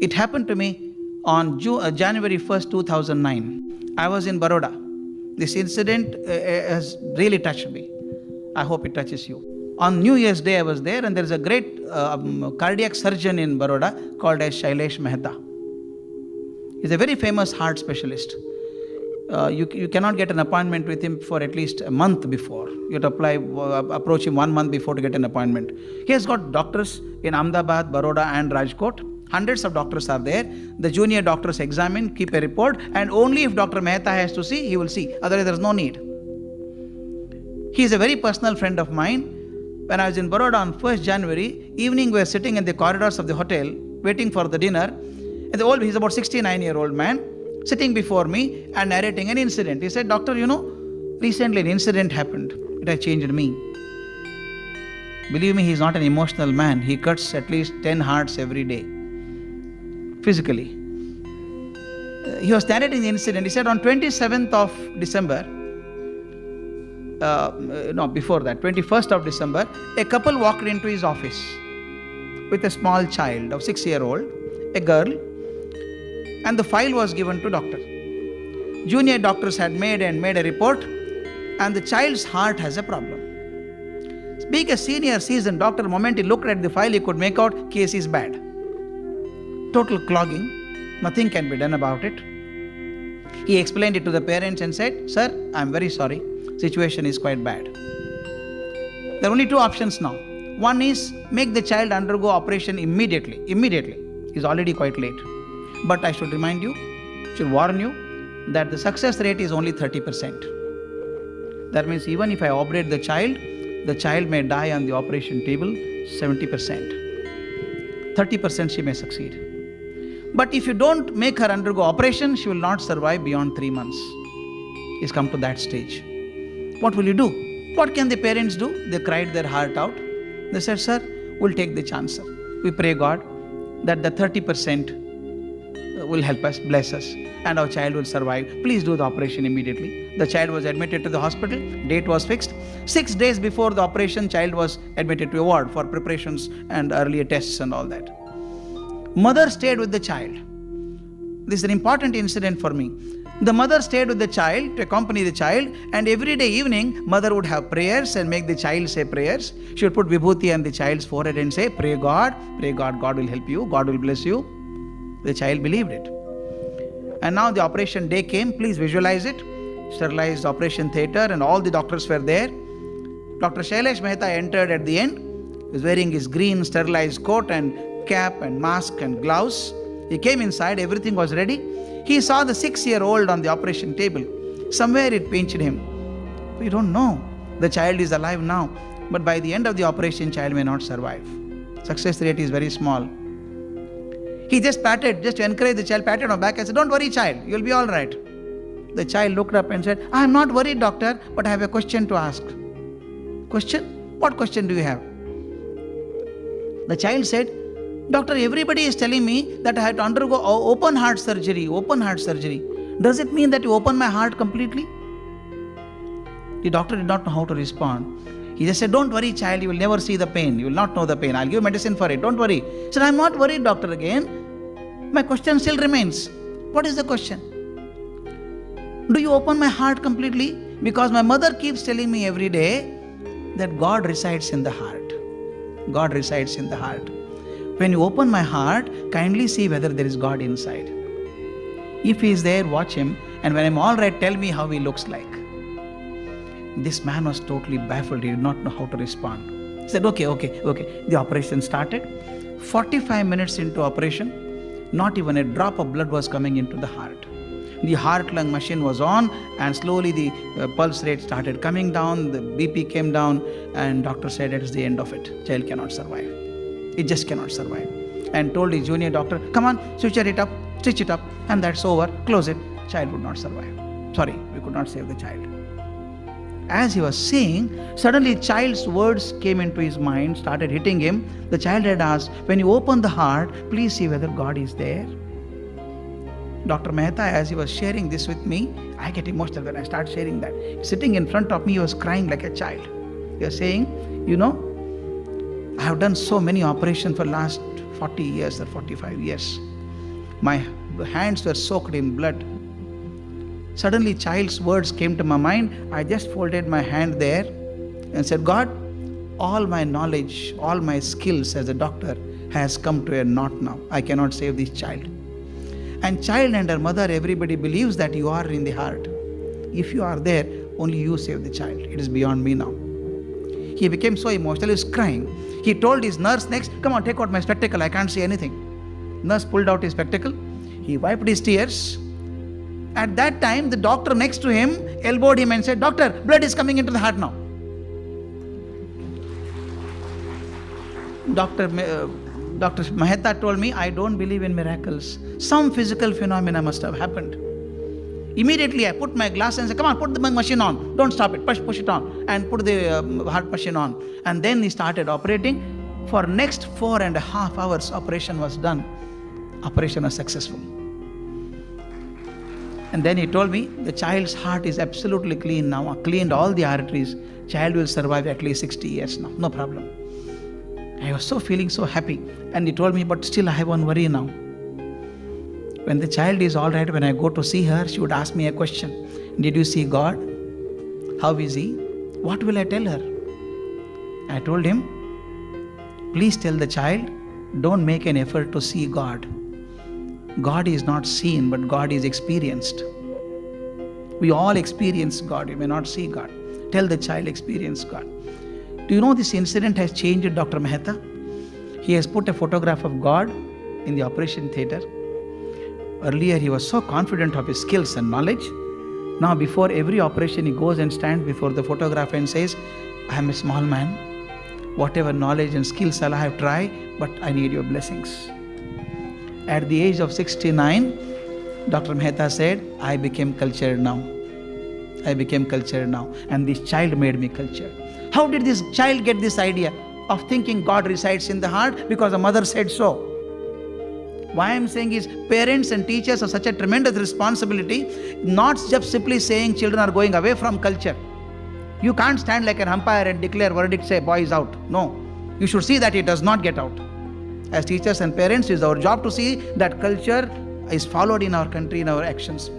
It happened to me on January 1st, 2009. I was in Baroda. This incident has really touched me. I hope it touches you. On New Year's Day, I was there, and there is a great cardiac surgeon in Baroda called as Shailesh Mehta. He's a very famous heart specialist. You cannot get an appointment with him for at least a month before. You have to approach him 1 month before to get an appointment. He has got doctors in Ahmedabad, Baroda and Rajkot. Hundreds of doctors are there. The junior doctors examine, keep a report, and only if Dr. Mehta has to see, he will see. Otherwise, there is no need. He is a very personal friend of mine. When I was in Baroda on 1st January, evening we were sitting in the corridors of the hotel, waiting for the dinner. And he's about 69-year-old man, sitting before me and narrating an incident. He said, "Doctor, recently an incident happened. It has changed me." Believe me, he's not an emotional man. He cuts at least 10 hearts every day, physically. He was narrating the incident. He said on 27th of December, before that, 21st of December, a couple walked into his office with a small child of 6-year-old, a girl, and the file was given to doctor. Junior doctors had made a report, and the child's heart has a problem. Being a senior seasoned doctor, the moment he looked at the file, he could make out case is bad. Total clogging, nothing can be done about it. He explained it to the parents and said, "Sir, I'm very sorry, situation is quite bad. There are only two options now. One is make the child undergo operation immediately. It's already quite late. But I should remind you, should warn you, that the success rate is only 30%. That means even if I operate the child may die on the operation table 70%. 30% she may succeed. But if you don't make her undergo operation, she will not survive beyond 3 months. It's come to that stage. What will you do?" What can the parents do? They cried their heart out. They said, "Sir, we'll take the chance, sir. We pray God that the 30% will help us, bless us, and our child will survive. Please do the operation immediately." The child was admitted to the hospital. Date was fixed. 6 days before the operation, child was admitted to a ward for preparations and earlier tests and all that. Mother stayed with the child. This is an important incident for me. The mother stayed with the child to accompany the child, and every day evening, mother would have prayers and make the child say prayers. She would put vibhuti on the child's forehead and say, pray God, God will help you, God will bless you." The child believed it. And now the operation day came. Please visualize it. Sterilized operation theatre, and all the doctors were there. Dr. Shailesh Mehta entered at the end. He was wearing his green sterilized coat and cap and mask and gloves. He came inside, everything was ready. He saw the 6-year-old on the operation table. Somewhere it pinched him. We don't know. The child is alive now, but by the end of the operation, child may not survive. Success rate is very small. He just to encourage the child, patted on the back and said, "Don't worry, child, you'll be all right." The child looked up and said, "I'm not worried, doctor, but I have a question to ask." "Question? What question do you have?" The child said, "Doctor, everybody is telling me that I have to undergo open heart surgery. Does it mean that you open my heart completely?" The doctor did not know how to respond. He just said, "Don't worry, child, you will never see the pain. You will not know the pain. I'll give medicine for it. Don't worry." He said, "I'm not worried, doctor, again. My question still remains." "What is the question?" "Do you open my heart completely? Because my mother keeps telling me every day that God resides in the heart. God resides in the heart. When you open my heart, kindly see whether there is God inside. If he is there, watch him, and when I'm all right, tell me how he looks like." This man was totally baffled. He did not know how to respond. He said, okay. The operation started. 45 minutes into operation, not even a drop of blood was coming into the heart. The heart-lung machine was on, and slowly the pulse rate started coming down, the BP came down, and doctor said it is the end of it. Child cannot survive. It just cannot survive. And told his junior doctor, "Come on, switch it up, stitch it up, and that's over, close it." Child would not survive. Sorry, we could not save the child. As he was saying, suddenly child's words came into his mind, started hitting him. The child had asked, "When you open the heart, please see whether God is there." Dr. Mehta, as he was sharing this with me, I get emotional when I start sharing that. Sitting in front of me, he was crying like a child. He was saying, I have done so many operations for last 40 years or 45 years. My hands were soaked in blood. Suddenly, child's words came to my mind. I just folded my hand there and said, God, all my knowledge, all my skills as a doctor has come to a naught now. I cannot save this child. And child and her mother, everybody believes that you are in the heart. If you are there, only you save the child. It is beyond me now. He became so emotional, he was crying. He told his nurse next, come on, take out my spectacle, I can't see anything. Nurse pulled out his spectacle. He wiped his tears. At that time, the doctor next to him elbowed him and said, Doctor, blood is coming into the heart now. Dr. Mehta told me, I don't believe in miracles. Some physical phenomena must have happened. Immediately I put my glass and said, come on, put the machine on. Don't stop it, push it on. And put the heart machine on. And then he started operating. For next 4.5 hours, operation was done. Operation was successful. And then he told me, the child's heart is absolutely clean now. Cleaned all the arteries. Child will survive at least 60 years now. No problem. I was feeling so happy. And he told me, but still I have one worry now. When the child is all right, when I go to see her, she would ask me a question. Did you see God? How is he? What will I tell her? I told him, please tell the child, don't make an effort to see God. God is not seen, but God is experienced. We all experience God. You may not see God. Tell the child, experience God. Do you know this incident has changed Dr. Mehta? He has put a photograph of God in the operation theatre. Earlier, he was so confident of his skills and knowledge. Now, before every operation, he goes and stands before the photograph and says, I am a small man. Whatever knowledge and skills I have tried, but I need your blessings. At the age of 69, Dr. Mehta said, I became cultured now. I became cultured now. And this child made me cultured. How did this child get this idea of thinking God resides in the heart? Because the mother said so. Why I am saying is, parents and teachers have such a tremendous responsibility, not just simply saying children are going away from culture. You can't stand like an umpire and declare verdict, say boy is out. No. You should see that it does not get out. As teachers and parents, it is our job to see that culture is followed in our country, in our actions.